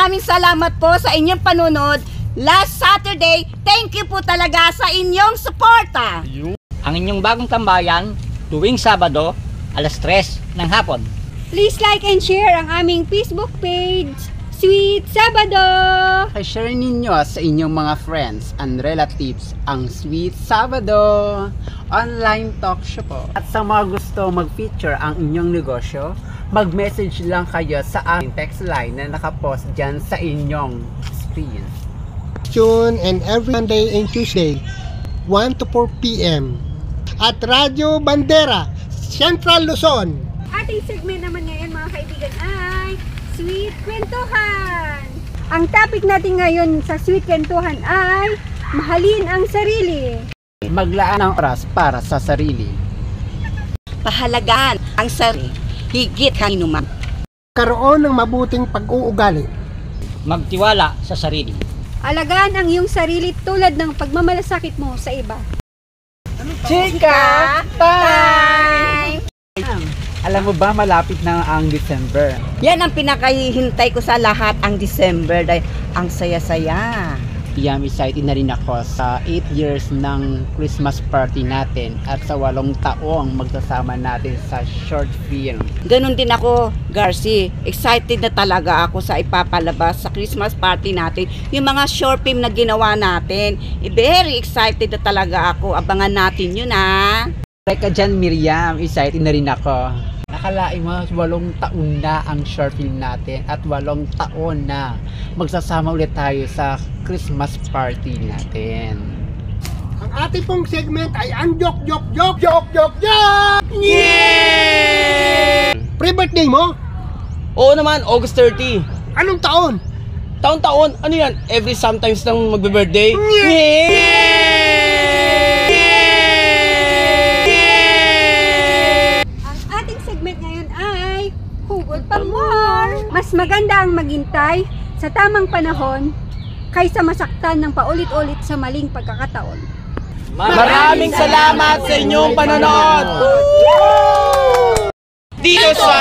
maraming salamat po sa inyong panunod. Last Saturday, thank you po talaga sa inyong suporta. Ang inyong bagong tambayan, tuwing Sabado, alas 3 ng hapon. Please like and share ang aming Facebook page, Sweet Sabado! I-share ninyo sa inyong mga friends and relatives ang Sweet Sabado online talk show po. At sa mga gusto mag-feature ang inyong negosyo, mag-message lang kayo sa aming text line na nakapost dyan sa inyong screen. Tune and every Monday and Tuesday, 1 to 4 p.m. at Radyo Bandera, Central Luzon. Ating segment naman ngayon mga kaibigan ay Sweet Kwentuhan. Ang topic natin ngayon sa Sweet Kwentuhan ay mahalin ang sarili. Maglaan ng oras para sa sarili. Pahalagaan ang sarili, higit kanino man. Karoon ng mabuting pag-uugali. Magtiwala sa sarili. Alagaan ang iyong sarili tulad ng pagmamalasakit mo sa iba. Chika time! Alam mo ba, malapit na ang December. Yan ang pinakahihintay ko sa lahat, ang December, dahil ang saya-saya. Excited na rin ako sa 8 years ng Christmas party natin at sa 8 taong magsasama natin sa short film. Ganon din ako, Garci. Excited na talaga ako sa ipapalabas sa Christmas party natin. Yung mga short film na ginawa natin. Very excited na talaga ako. Abangan natin yun, ha? Teka dyan, Miriam, excited na rin ako. Nakalain mo, 8 taon na ang short film natin at 8 taon na magsasama ulit tayo sa Christmas party natin. Ang ating pong segment ay ang jok. Yeah! Pre-birthday mo? Oo naman, August 30. Anong taon? Taon-taon, ano yan? Every sometimes nang magbe-birthday? Ang ating segment ngayon ay Hugot pa more! Mas maganda ang maghintay sa tamang panahon kaysa masaktan ng paulit-ulit sa maling pagkakataon. Maraming salamat sa inyong panonood! Dito sa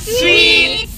Sweet